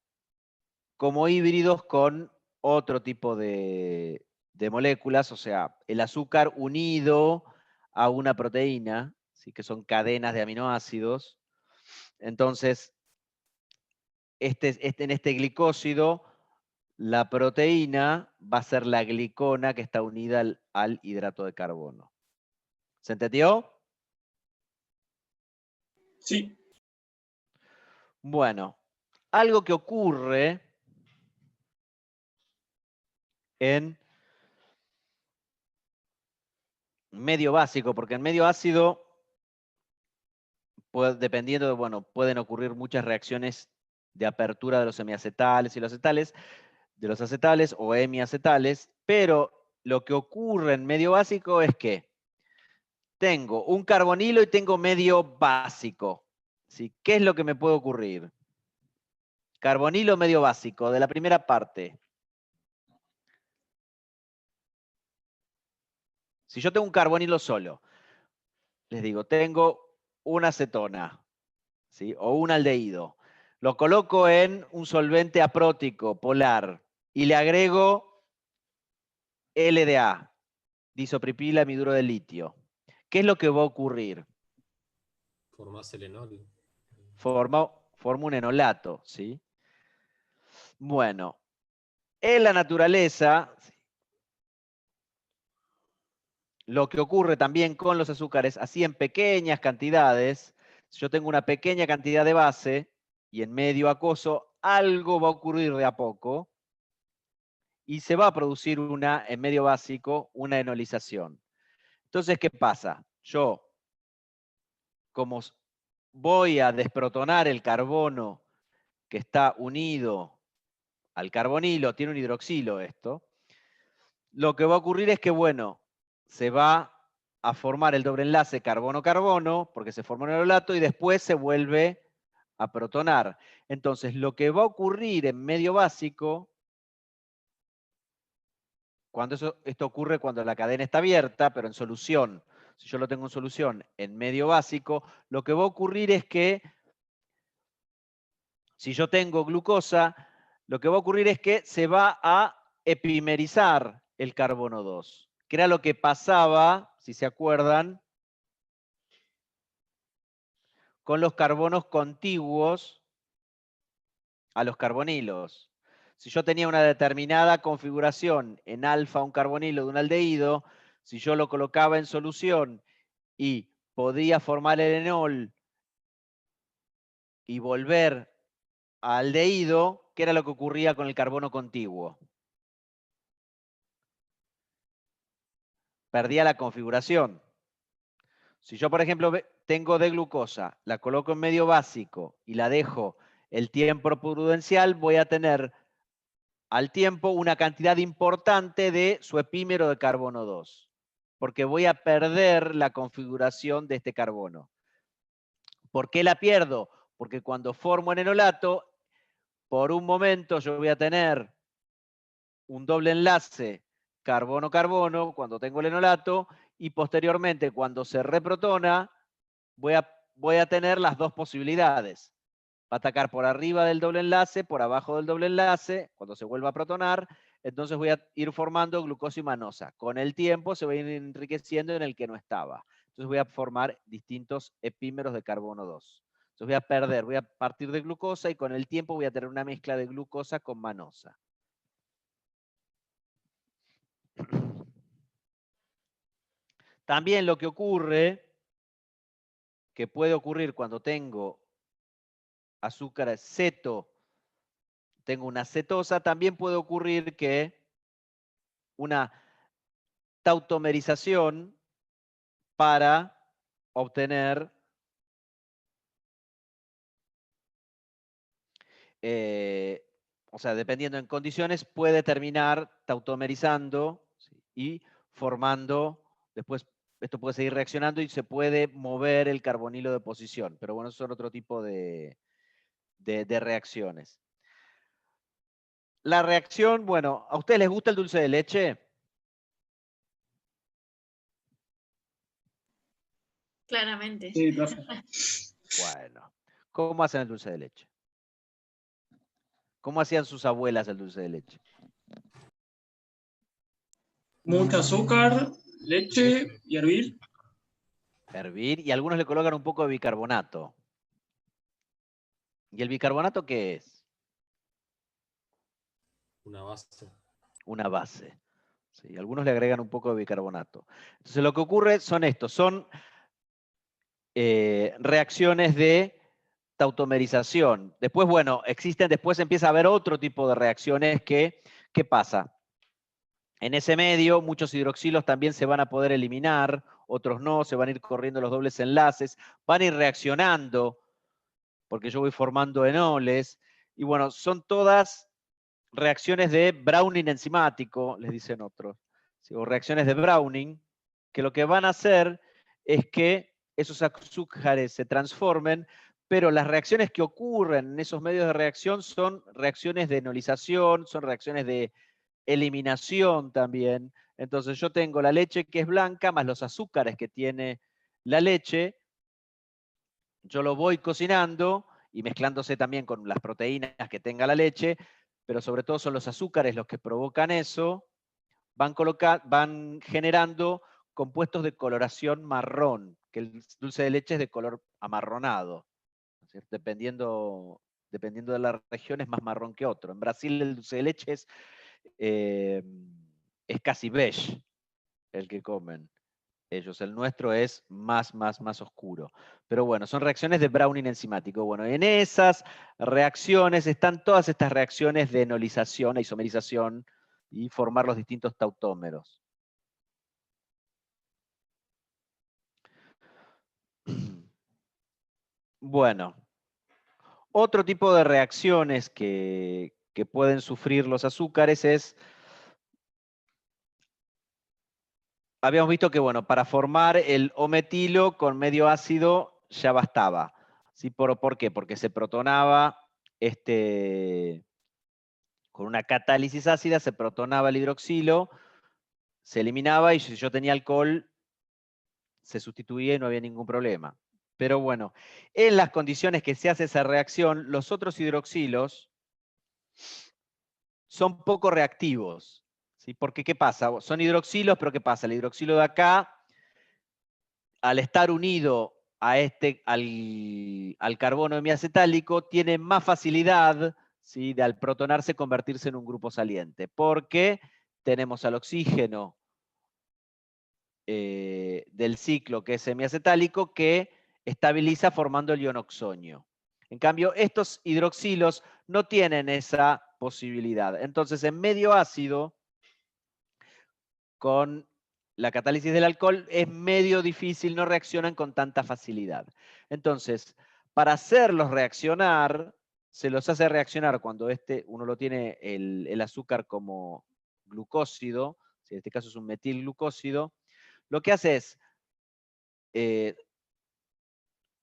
híbridos con otro tipo de moléculas, o sea, el azúcar unido a una proteína, ¿sí? Que son cadenas de aminoácidos. Entonces, en este glicósido, la proteína va a ser la glicona que está unida al hidrato de carbono. ¿Se entendió? Sí. Bueno, algo que ocurre en medio básico, porque en medio ácido dependiendo de, bueno, pueden ocurrir muchas reacciones de apertura de los semiacetales y los acetales, de los acetales o hemiacetales, pero lo que ocurre en medio básico es que tengo un carbonilo y tengo medio básico. ¿Sí? ¿Qué es lo que me puede ocurrir? Carbonilo medio básico, de la primera parte. Si yo tengo un carbonilo solo, les digo, tengo una acetona, ¿sí? O un aldehído. Lo coloco en un solvente aprótico, polar, y le agrego LDA, disopripilamiduro de litio. ¿Qué es lo que va a ocurrir? Formás el enol. Forma un enolato, ¿sí? Bueno, en la naturaleza, lo que ocurre también con los azúcares, así en pequeñas cantidades, si yo tengo una pequeña cantidad de base y en medio aquoso, algo va a ocurrir de a poco y se va a producir en medio básico, una enolización. Entonces, ¿qué pasa? Yo, como voy a desprotonar el carbono que está unido al carbonilo, tiene un hidroxilo esto, lo que va a ocurrir es que, bueno, se va a formar el doble enlace carbono-carbono, porque se forma un enolato, y después se vuelve a protonar. Entonces, lo que va a ocurrir en medio básico, cuando esto ocurre cuando la cadena está abierta, pero en solución, si yo lo tengo en solución en medio básico, lo que va a ocurrir es que, si yo tengo glucosa, lo que va a ocurrir es que se va a epimerizar el carbono 2, que era lo que pasaba, si se acuerdan, con los carbonos contiguos a los carbonilos. Si yo tenía una determinada configuración en alfa un carbonilo de un aldehído, si yo lo colocaba en solución y podía formar el enol y volver al aldehído, ¿qué era lo que ocurría con el carbono contiguo? Perdía la configuración. Si yo, por ejemplo, tengo de glucosa, la coloco en medio básico y la dejo el tiempo prudencial, voy a tener al tiempo una cantidad importante de su epímero de carbono 2, porque voy a perder la configuración de este carbono. ¿Por qué la pierdo? Porque cuando formo el enolato, por un momento yo voy a tener un doble enlace carbono-carbono cuando tengo el enolato, y posteriormente cuando se reprotona voy a tener las dos posibilidades. Va a atacar por arriba del doble enlace, por abajo del doble enlace, cuando se vuelva a protonar, entonces voy a ir formando glucosa y manosa. Con el tiempo se va a ir enriqueciendo en el que no estaba. Entonces voy a formar distintos epímeros de carbono 2. Entonces voy a partir de glucosa y con el tiempo voy a tener una mezcla de glucosa con manosa. También lo que ocurre, que puede ocurrir cuando tengo azúcar ceto, tengo una cetosa, también puede ocurrir que una tautomerización para obtener o sea, dependiendo en condiciones, puede terminar tautomerizando, ¿sí? Y formando, después esto puede seguir reaccionando y se puede mover el carbonilo de posición, pero bueno, son otro tipo de reacciones. La reacción, bueno, ¿a ustedes les gusta el dulce de leche? Claramente. Sí, profe. Bueno, ¿cómo hacen el dulce de leche? ¿Cómo hacían sus abuelas el dulce de leche? Mucho azúcar, leche y hervir. Hervir, y algunos le colocan un poco de bicarbonato. ¿Y el bicarbonato qué es? Una base. Una base. Sí, algunos le agregan un poco de bicarbonato. Entonces lo que ocurre son estos, son reacciones de tautomerización. Después, bueno, después empieza a haber otro tipo de reacciones que, ¿qué pasa? En ese medio muchos hidroxilos también se van a poder eliminar otros no, se van a ir corriendo los dobles enlaces, van a ir reaccionando, porque yo voy formando enoles, y bueno, son todas reacciones de Browning enzimático, les dicen otros, ¿sí? O reacciones de Browning, que lo que van a hacer es que esos azúcares se transformen, pero las reacciones que ocurren en esos medios de reacción son reacciones de enolización, son reacciones de eliminación también. Entonces yo tengo la leche que es blanca, más los azúcares que tiene la leche, yo lo voy cocinando y mezclándose también con las proteínas que tenga la leche, pero sobre todo son los azúcares los que provocan eso, van generando compuestos de coloración marrón, que el dulce de leche es de color amarronado, ¿no es cierto? Dependiendo de la región es más marrón que otro. En Brasil el dulce de leche es casi beige el que comen ellos. El nuestro es más oscuro. Pero bueno, son reacciones de Browning enzimático. Bueno, en esas reacciones están todas estas reacciones de enolización, isomerización y formar los distintos tautómeros. Bueno, otro tipo de reacciones que pueden sufrir los azúcares es, habíamos visto que, bueno, para formar el O-metilo con medio ácido ya bastaba. ¿Sí? ¿Por qué? Porque se protonaba con una catálisis ácida, se protonaba el hidroxilo, se eliminaba y si yo tenía alcohol, se sustituía y no había ningún problema. Pero bueno, en las condiciones que se hace esa reacción, los otros hidroxilos son poco reactivos. ¿Sí? Porque, ¿qué pasa? Son hidroxilos, pero ¿qué pasa? El hidroxilo de acá, al estar unido a al carbono hemiacetálico, tiene más facilidad, ¿sí?, de al protonarse convertirse en un grupo saliente. Porque tenemos al oxígeno del ciclo, que es hemiacetálico, que estabiliza formando el ion oxonio. En cambio, estos hidroxilos no tienen esa posibilidad. Entonces, en medio ácido, con la catálisis del alcohol, es medio difícil, no reaccionan con tanta facilidad. Entonces, para hacerlos reaccionar, se los hace reaccionar cuando uno lo tiene el azúcar como glucósido, en este caso es un metilglucósido, lo que hace es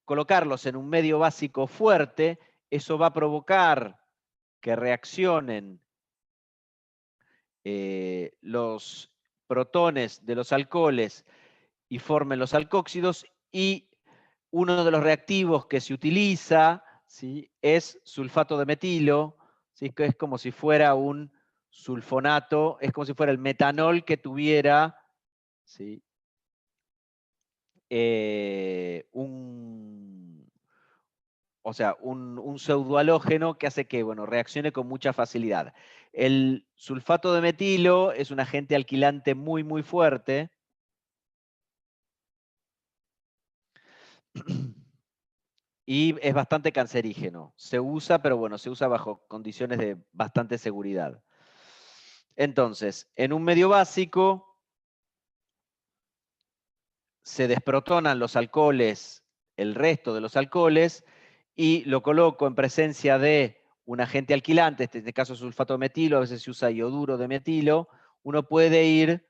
colocarlos en un medio básico fuerte, eso va a provocar que reaccionen los protones de los alcoholes y formen los alcóxidos, y uno de los reactivos que se utiliza, ¿sí?, es sulfato de metilo, ¿sí?, que es como si fuera un sulfonato, es como si fuera el metanol que tuviera, ¿sí?, un pseudohalógeno que hace que, bueno, reaccione con mucha facilidad. El sulfato de metilo es un agente alquilante muy fuerte. Y es bastante cancerígeno. Se usa, pero bueno, se usa bajo condiciones de bastante seguridad. Entonces, en un medio básico se desprotonan los alcoholes, el resto de los alcoholes, y lo coloco en presencia de un agente alquilante, en este caso sulfato de metilo, a veces se usa ioduro de metilo, uno puede ir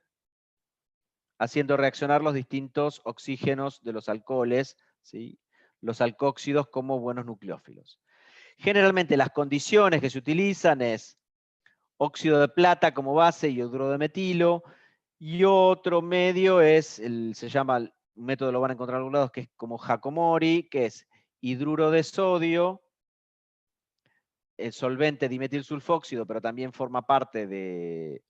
haciendo reaccionar los distintos oxígenos de los alcoholes, ¿sí?, los alcóxidos como buenos nucleófilos. Generalmente las condiciones que se utilizan es óxido de plata como base, ioduro de metilo, y otro medio es, se llama, un método lo van a encontrar en algún lado, que es como Jacobi, que es hidruro de sodio, el solvente dimetilsulfóxido, pero también forma parte de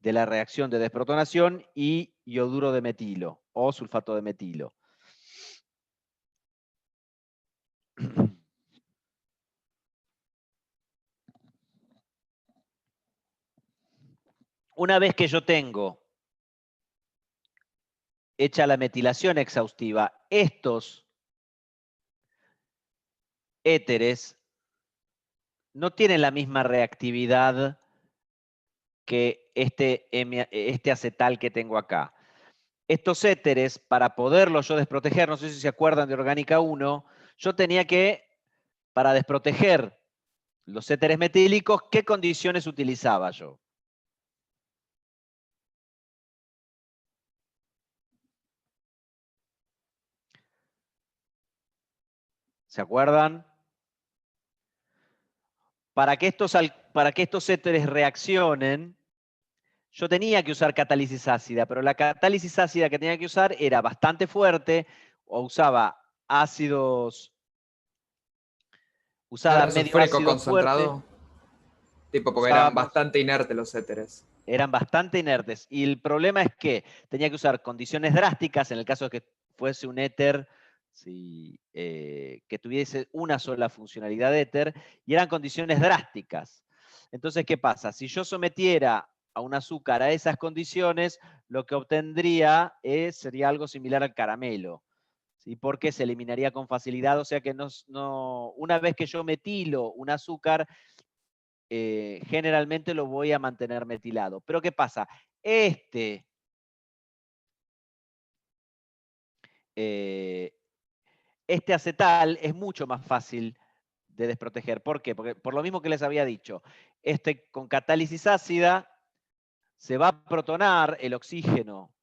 la reacción de desprotonación, y ioduro de metilo o sulfato de metilo. Una vez que yo tengo hecha la metilación exhaustiva, estos éteres no tienen la misma reactividad que este acetal que tengo acá. estos éteres, para poderlos yo desproteger, no sé si se acuerdan de Orgánica 1, yo tenía que, para desproteger los éteres metílicos, ¿qué condiciones utilizaba yo? ¿Se acuerdan? Para que estos éteres reaccionen, yo tenía que usar catálisis ácida, pero la catálisis ácida que tenía que usar era bastante fuerte, o usaba ácidos, ¿No usaba era medio sulfúrico ácido fuerte, concentrado? Tipo, porque eran usábamos, bastante inertes los éteres. eran bastante inertes. Y el problema es que tenía que usar condiciones drásticas, en el caso de que fuese un éter que tuviese una sola funcionalidad de éter, y eran condiciones drásticas. Entonces, ¿qué pasa? Si yo sometiera a un azúcar a esas condiciones, lo que obtendría sería algo similar al caramelo, ¿sí? Porque se eliminaría con facilidad, o sea que una vez que yo metilo un azúcar, generalmente lo voy a mantener metilado. Pero ¿qué pasa? Este acetal es mucho más fácil de desproteger. ¿Por qué? Porque por lo mismo que les había dicho, con catálisis ácida se va a protonar el oxígeno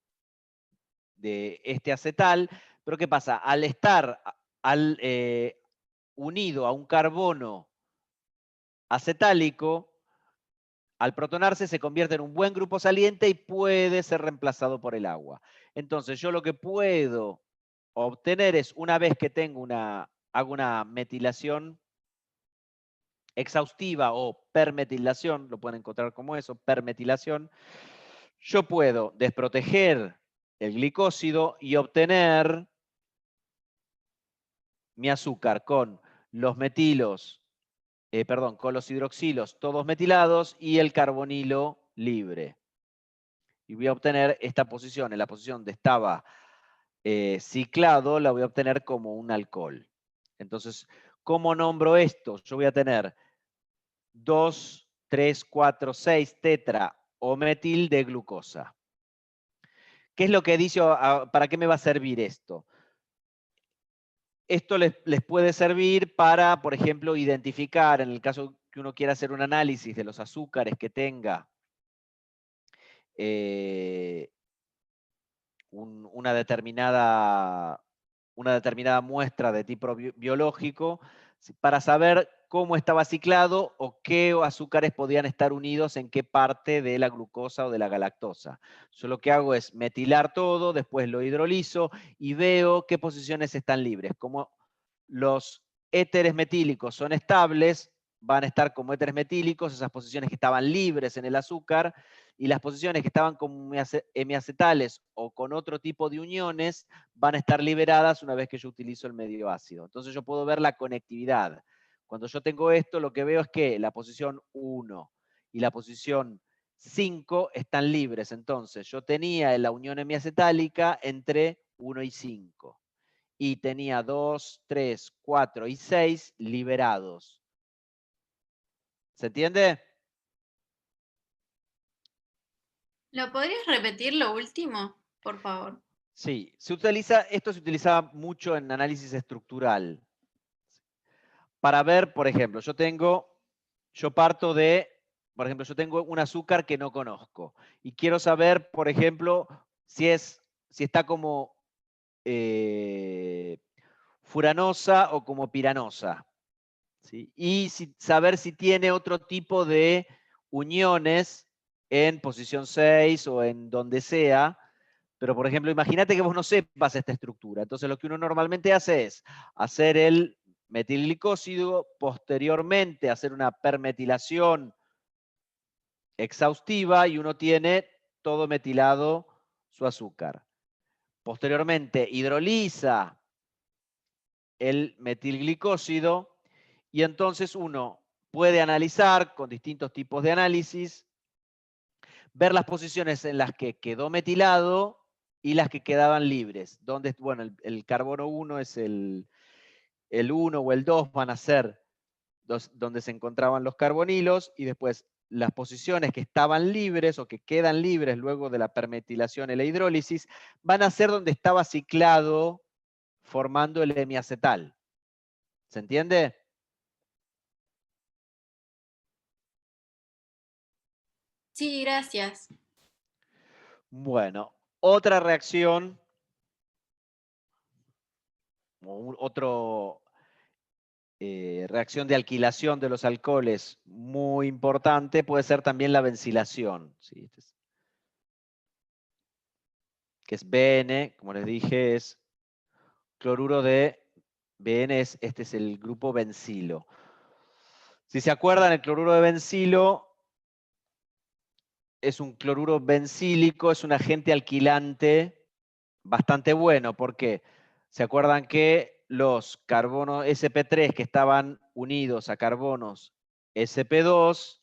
de este acetal, pero ¿qué pasa? Al estar unido a un carbono acetálico, al protonarse se convierte en un buen grupo saliente y puede ser reemplazado por el agua. Entonces yo lo que puedo obtener es, una vez que hago una metilación exhaustiva o permetilación, lo pueden encontrar como eso, permetilación, yo puedo desproteger el glicósido y obtener mi azúcar con los metilos, con los hidroxilos todos metilados y el carbonilo libre. Y voy a obtener esta posición, en la posición donde estaba ciclado, la voy a obtener como un alcohol. Entonces, ¿cómo nombro esto? Yo voy a tener 2, 3, 4, 6 tetra o metil de glucosa. ¿Qué es lo que dice? ¿Para qué me va a servir esto? Esto les puede servir para, por ejemplo, identificar, en el caso que uno quiera hacer un análisis de los azúcares que tenga una determinada muestra de tipo biológico, para saber cómo estaba ciclado o qué azúcares podían estar unidos en qué parte de la glucosa o de la galactosa. Yo lo que hago es metilar todo, después lo hidrolizo y veo qué posiciones están libres. Como los éteres metílicos son estables, van a estar como éteres metílicos, esas posiciones que estaban libres en el azúcar, y las posiciones que estaban como hemiacetales o con otro tipo de uniones van a estar liberadas una vez que yo utilizo el medio ácido. Entonces yo puedo ver la conectividad. Cuando yo tengo esto, lo que veo es que la posición 1 y la posición 5 están libres. Entonces yo tenía la unión hemiacetálica entre 1 y 5. Y tenía 2, 3, 4 y 6 liberados. ¿Se entiende? ¿Lo podrías repetir lo último, por favor? Sí, esto se utilizaba mucho en análisis estructural. Para ver, por ejemplo, yo tengo un azúcar que no conozco y quiero saber, por ejemplo, si está como furanosa o como piranosa, ¿sí? Y saber si tiene otro tipo de uniones en posición 6 o en donde sea. Pero, por ejemplo, imagínate que vos no sepas esta estructura. Entonces, lo que uno normalmente hace es hacer el metilglicósido, posteriormente hacer una permetilación exhaustiva y uno tiene todo metilado su azúcar. Posteriormente, hidroliza el metilglicósido y entonces uno puede analizar con distintos tipos de análisis, ver las posiciones en las que quedó metilado y las que quedaban libres. Donde, bueno, el carbono 1 es el 1 o el 2 van a ser donde se encontraban los carbonilos, y después las posiciones que estaban libres o que quedan libres luego de la permetilación y la hidrólisis van a ser donde estaba ciclado formando el hemiacetal. ¿Se entiende? Sí, gracias. Bueno, otra reacción, reacción de alquilación de los alcoholes muy importante puede ser también la bencilación, ¿sí? Que es BN, como les dije, es cloruro de BN, este es el grupo bencilo. Si se acuerdan, el cloruro de bencilo es un cloruro bencílico, es un agente alquilante bastante bueno. ¿Por qué? ¿Se acuerdan que los carbonos sp3 que estaban unidos a carbonos sp2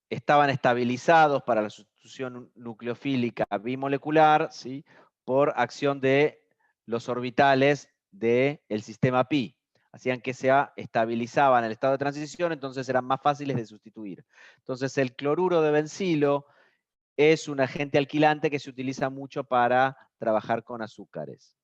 estaban estabilizados para la sustitución nucleofílica bimolecular, ¿sí? Por acción de los orbitales del sistema pi? Hacían que se estabilizaban en el estado de transición, entonces eran más fáciles de sustituir. Entonces el cloruro de bencilo es un agente alquilante que se utiliza mucho para trabajar con azúcares.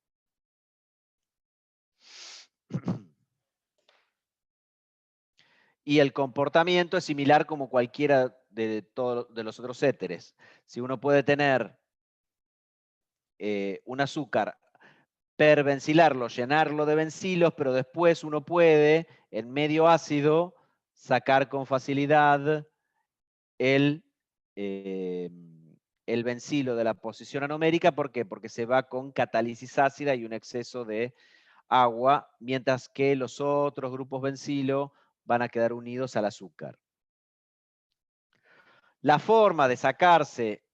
Y el comportamiento es similar como cualquiera de los otros éteres. Si uno puede tener un azúcar, perbencilarlo, llenarlo de bencilos, pero después uno puede, en medio ácido, sacar con facilidad el bencilo de la posición anomérica. ¿Por qué? Porque se va con catálisis ácida y un exceso de agua, mientras que los otros grupos bencilo van a quedar unidos al azúcar. La forma de sacarse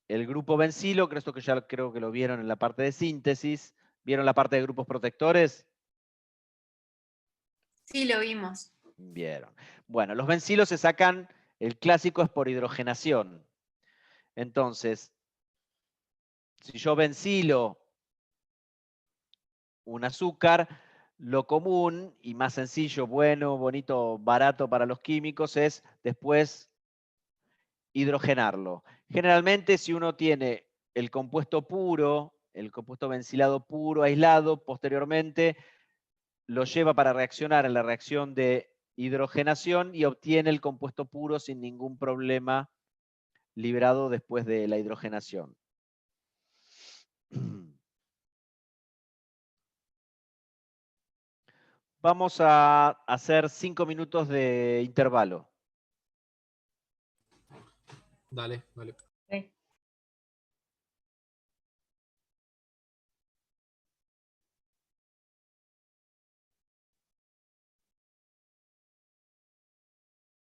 el grupo bencilo, que esto que ya creo que lo vieron en la parte de síntesis, ¿vieron la parte de grupos protectores? Sí, lo vimos. Vieron. Bueno, los bencilos se sacan, el clásico es por hidrogenación. Entonces, si yo bencilo un azúcar, lo común y más sencillo, bueno, bonito, barato para los químicos es después hidrogenarlo. Generalmente, si uno tiene el compuesto puro, el compuesto bencilado puro, aislado, posteriormente lo lleva para reaccionar en la reacción de hidrogenación y obtiene el compuesto puro sin ningún problema liberado después de la hidrogenación. Vamos a hacer 5 minutos de intervalo. Dale, vale.